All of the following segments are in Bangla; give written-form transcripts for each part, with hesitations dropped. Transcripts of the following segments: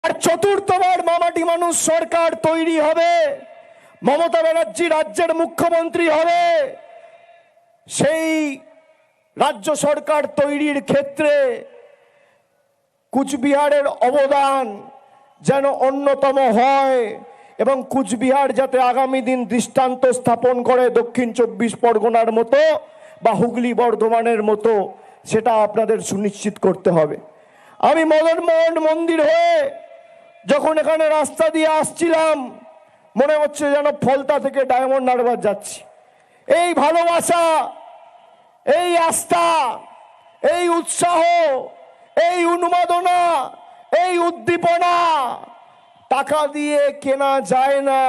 আর চতুর্থবার মামাটি মানুষ সরকার তৈরি হবে, মমতা ব্যানার্জি রাজ্যের মুখ্যমন্ত্রী হবে। সেই রাজ্য সরকার তৈরির ক্ষেত্রে কুচবিহারের অবদান যেন অন্যতম হয় এবং কুচবিহার যাতে আগামী দিন দৃষ্টান্ত স্থাপন করে দক্ষিণ 24 পরগনার মতো বা হুগলি বর্ধমানের মতো, সেটা আপনাদের সুনিশ্চিত করতে হবে। আমি মদন মোহন মন্দির হয়ে যখন এখানে রাস্তা দিয়ে আসছিলাম, মনে হচ্ছে যেন ফলতা থেকে ডায়মন্ড হারবার যাচ্ছি। এই ভালোবাসা, এই আস্থা, এই উৎসাহ, এই উন্মাদনা, এই উদ্দীপনা টাকা দিয়ে কেনা যায় না।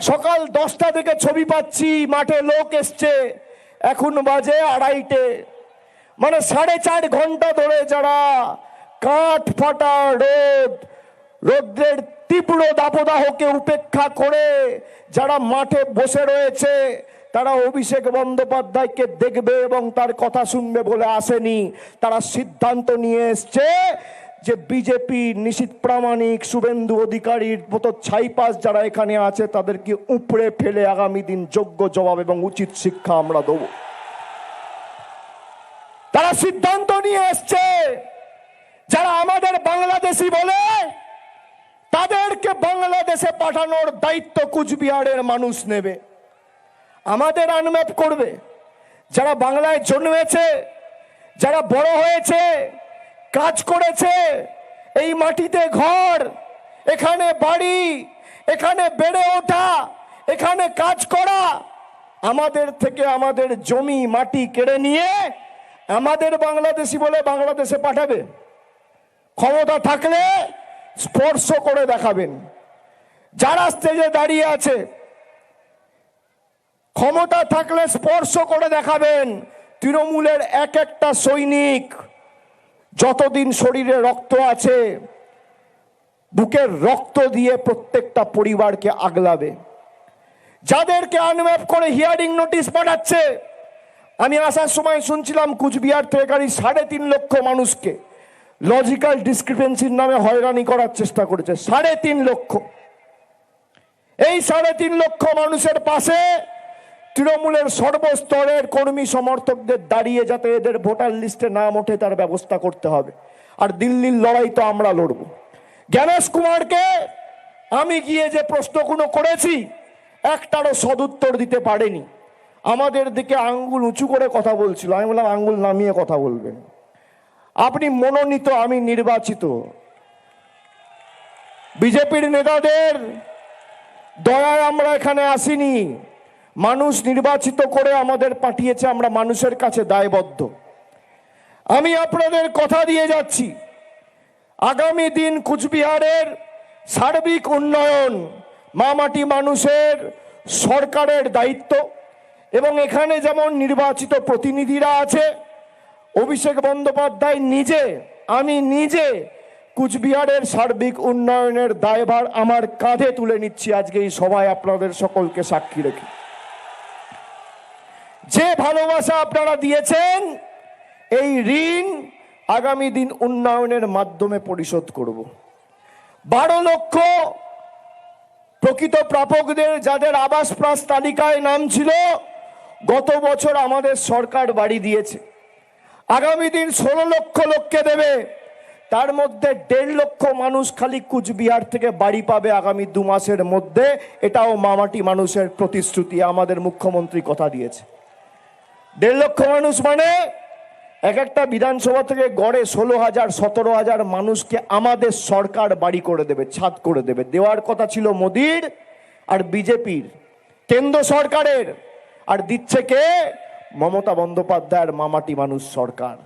সকাল 10টা থেকে ছবি পাচ্ছি, মাঠে লোক এসছে, এখন বাজে 2:30, মানে 4.5 ঘন্টা ধরে যারা কাঠ ফাটা রোদ্রের তীব্র দাবদাহকে উপেক্ষা করে যারা মাঠে বসে রয়েছে, তারা অভিষেক বন্দ্যোপাধ্যায়কে দেখবে এবং তার কথা শুনবে বলে আসেনি। তারা সিদ্ধান্ত নিয়ে এসছে যে বিজেপি নিশীথ প্রামাণিক, শুভেন্দু অধিকারীর মতো ছাইপাস যারা এখানে আছে তাদেরকে উপড়ে ফেলে আগামী দিন যোগ্য জবাব এবং উচিত শিক্ষা আমরা দেব। তারা সিদ্ধান্ত নিয়ে এসছে যারা আমাদের বাংলাদেশি বলে তাদেরকে বাংলাদেশে পাঠানোর দায়িত্ব কুচবিহারের মানুষ নেবে, আমাদের আনম্যাপ করবে। যারা বাংলায় জন্মেছে, যারা বড় হয়েছে, কাজ করেছে, এই মাটিতে ঘর, এখানে বাড়ি, এখানে বেড়ে ওঠা, এখানে কাজ করা, আমাদের থেকে আমাদের জমি মাটি কেড়ে নিয়ে আমাদের বাংলাদেশি বলে বাংলাদেশে পাঠাবে। ক্ষমতা থাকলে স্পর্শ করে দেখাবেন। যারা স্টেজে দাঁড়িয়ে আছে, ক্ষমতা থাকলে স্পর্শ করে দেখাবেন তৃণমূলের এক একটা সৈনিক যতদিন শরীরে রক্ত আছে বুকের রক্ত দিয়ে প্রত্যেকটা পরিবারকে আগলাবে। যাদেরকে আনম্যাপ করে হিয়ারিং নোটিশ পাঠাচ্ছে, আমি আসার সময় শুনছিলাম কুচবিহার থেকে গাড়ি 3.5 লক্ষ মানুষকে লজিক্যাল ডিসক্রিপেন্সির নামে হয়রানি করার চেষ্টা করেছে। 3.5 লক্ষ। এই 3.5 লক্ষ মানুষের পাশে তৃণমূলের সর্বস্তরের কর্মী সমর্থকদের দাঁড়িয়ে যাতে এদের ভোটার লিস্টে নাম ওঠে তার ব্যবস্থা করতে হবে। আর দিল্লির লড়াই তো আমরা লড়ব। জ্ঞানেশ কুমারকে আমি গিয়ে যে প্রশ্নগুলো করেছি একটারও সদুত্তর দিতে পারেনি। আমাদের দিকে আঙ্গুল উঁচু করে কথা বলছিল। আমি বললাম আঙ্গুল নামিয়ে কথা বলবেন, আপনি মনোনীত, আমি নির্বাচিত। বিজেপির নেতাদের দয়ায় আমরা এখানে আসিনি, মানুষ নির্বাচিত করে আমাদের পাঠিয়েছে, আমরা মানুষের কাছে দায়বদ্ধ। আমি আপনাদের কথা দিয়ে যাচ্ছি, আগামী দিন কুচবিহারের সার্বিক উন্নয়ন মামাটি মানুষের সরকারের দায়িত্ব এবং এখানে যেমন নির্বাচিত প্রতিনিধিরা আছে, অভিষেক বন্দ্যোপাধ্যায় নিজে, আমি নিজে কুচবিহারের সার্বিক উন্নয়নের দায়ভার আমার কাঁধে তুলে নিচ্ছি আজকে এই সভায় আপনাদের সকলকে সাক্ষী রেখে। যে ভালোবাসা আপনারা দিয়েছেন, এই ঋণ আগামী দিন উন্নয়নের মাধ্যমে পরিশোধ করব। 12 লক্ষ প্রকৃত প্রাপকদের যাদের আবাস প্লাস তালিকায় নাম ছিল, গত বছর আমাদের সরকার বাড়ি দিয়েছে। আগামী দিন 16 লক্ষ লোককে দেবে, তার মধ্যে 1.5 লক্ষ মানুষ খালি কুচবিহার থেকে বাড়ি পাবে আগামী 2 মাসের মধ্যে। এটাও মামাটি মানুষের প্রতিশ্রুতি, আমাদের মুখ্যমন্ত্রী কথা দিয়েছে। 1.5 লক্ষ মানুষ মানে এক একটা বিধানসভা থেকে গড়ে 16,000 17,000 মানুষকে আমাদের সরকার বাড়ি করে দেবে, ছাদ করে দেবে। দেওয়ার কথা ছিল মোদির আর বিজেপির, কেন্দ্র সরকারের, আর দিচ্ছে কে? মমতা বন্দ্যোপাধ্যায়ের মামাটি মানুষ সরকার।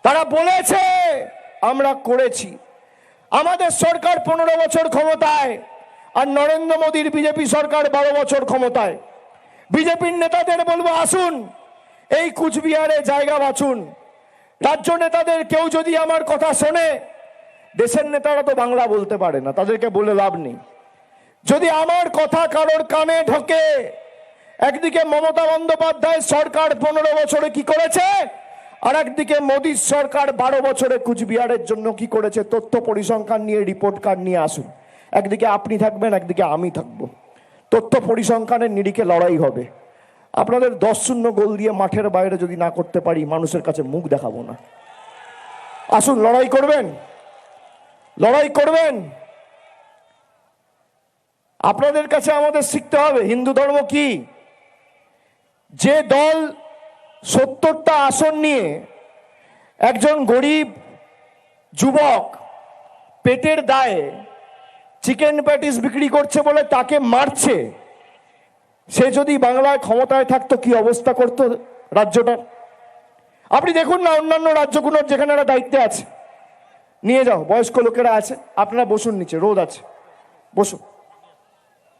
তারা বলেছে, আমরা করেছি। আমাদের সরকার 15 বছর ক্ষমতায় আর নরেন্দ্র মোদীর বিজেপি সরকার 12 বছর ক্ষমতায়। বিজেপির নেতাদের বলবো, আসুন এই কুচবিহারে জায়গা বাঁচুন। রাজ্য নেতাদের কেউ যদি আমার কথা শোনে, দেশের নেতারা তো বাংলা বলতে পারে না, তাদেরকে বলে লাভ নেই। যদি আমার কথা কারোর কানে ঢোকে, একদিকে মমতা বন্দ্যোপাধ্যায় সরকার 15 বছরে কি করেছে, আর একদিকে মোদী সরকার 12 বছরে কুচবিহারের জন্য কি করেছে তথ্য পরিসংখ্যান নিয়ে রিপোর্ট কার্ড নিয়ে আসুন। একদিকে আপনি থাকবেন, একদিকে আমি থাকবো। তথ্য পরিসংখ্যানের নিরিখে লড়াই হবে। আপনাদের 10-0 গোল দিয়ে মাঠের বাইরে যদি না করতে পারি, মানুষের কাছে মুখ দেখাবো না। আসুন, লড়াই করবেন, লড়াই করবেন। আপনাদের কাছে আমাদের শিখতে হবে হিন্দু ধর্ম কি। যে দল 70টা আসন নিয়ে একজন গরিব যুবক পেটের দায়ে চিকেন প্যাটিস বিক্রি করছে বলে তাকে মারছে, সে যদি বাংলায় ক্ষমতায় থাকতো কি অবস্থা করতো রাজ্যটার? আপনি দেখুন না অন্যান্য রাজ্যগুলোর যেখানে এরা দায়িত্বে আছে, নিয়ে যাও, বয়স্ক লোকেরা আছে, আপনারা বসুন নিচে, রোদ আছে, বসুন।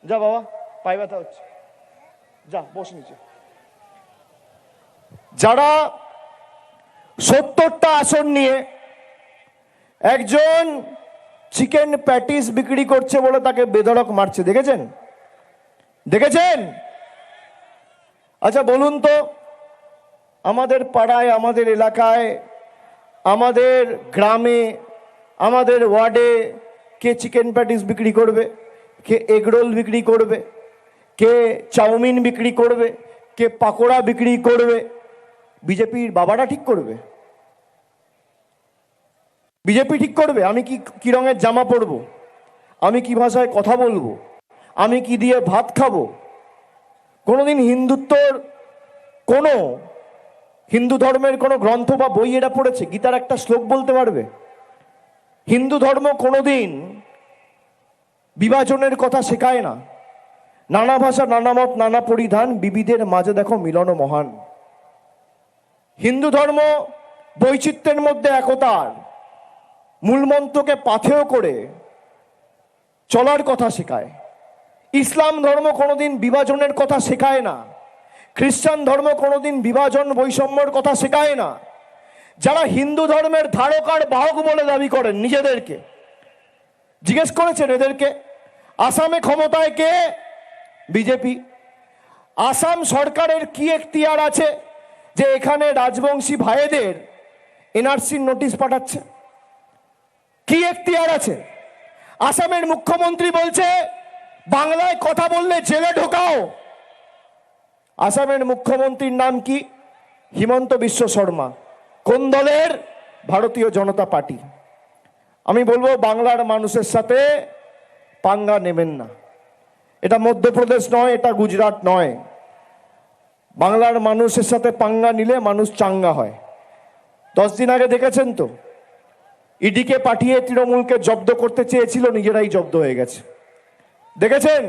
যা বাবা, পায়ে ব্যথা হচ্ছে, যা বস নিচে। যারা 70টা আসন নিয়ে একজন চিকেন প্যাটিস বিক্রি করছে বলে তাকে বেধড়ক মারছে, দেখেছেন? দেখেছেন? আচ্ছা বলুন তো, আমাদের পাড়ায়, আমাদের এলাকায়, আমাদের গ্রামে, আমাদের ওয়ার্ডে কে চিকেন প্যাটিস বিক্রি করবে? কে এগরোল বিক্রি করবে? কে চাউমিন বিক্রি করবে? কে পাকোড়া বিক্রি করবে? বিজেপির বাবারা ঠিক করবে? বিজেপি ঠিক করবে আমি কি রঙের জামা পরবো, আমি কি ভাষায় কথা বলবো, আমি কি দিয়ে ভাত খাবো? কোনোদিন হিন্দুত্বর কোনো হিন্দু ধর্মের কোনো গ্রন্থ বা বই এরা পড়েছে? গীতার একটা শ্লোক বলতে পারবে? হিন্দু ধর্ম কোনোদিন বিভাজনের কথা শেখায় না। নানা ভাষা, নানা মত, নানা পরিধান, বিবিধের মাঝে দেখো মিলন মহান। হিন্দু ধর্ম বৈচিত্র্যের মধ্যে একতার মূলমন্ত্রকে পাথেয় করে চলার কথা শেখায়। ইসলাম ধর্ম কোনোদিন বিভাজনের কথা শেখায় না। খ্রিস্টান ধর্ম কোনোদিন বিভাজন বৈষম্যর কথা শেখায় না। যারা হিন্দু ধর্মের ধারক আর বাহক বলে দাবি করেন নিজেদেরকে, জিজ্ঞেস করেছেন এদেরকে আসামে ক্ষমতায় কে? বিজেপি। আসাম সরকারের কি এখতিয়ার আছে যে এখানে রাজবংশী ভাইদের এনআরসির নোটিশ পাঠাচ্ছে? কি এখতিয়ার আছে? আসামের মুখ্যমন্ত্রী বলছে বাংলায় কথা বললে জেলে ঢোকাও। আসামের মুখ্যমন্ত্রীর নাম কি? হিমন্ত বিশ্ব শর্মা। কোন দলের? ভারতীয় জনতা পার্টি। আমি বলবো বাংলার মানুষের সাথে পাঙ্গা নেবেন না। এটা মধ্যপ্রদেশ নয়, এটা গুজরাট নয়। বাংলার মানুষের সাথে পাঙ্গা নিলে মানুষ চাঙ্গা হয়। 10 দিন আগে দেখেছেন তো, ইডিকে পাঠিয়ে তৃণমূলকে জব্দ করতে চেয়েছিল, নিজেরাই জব্দ হয়ে গেছে। দেখেছেন?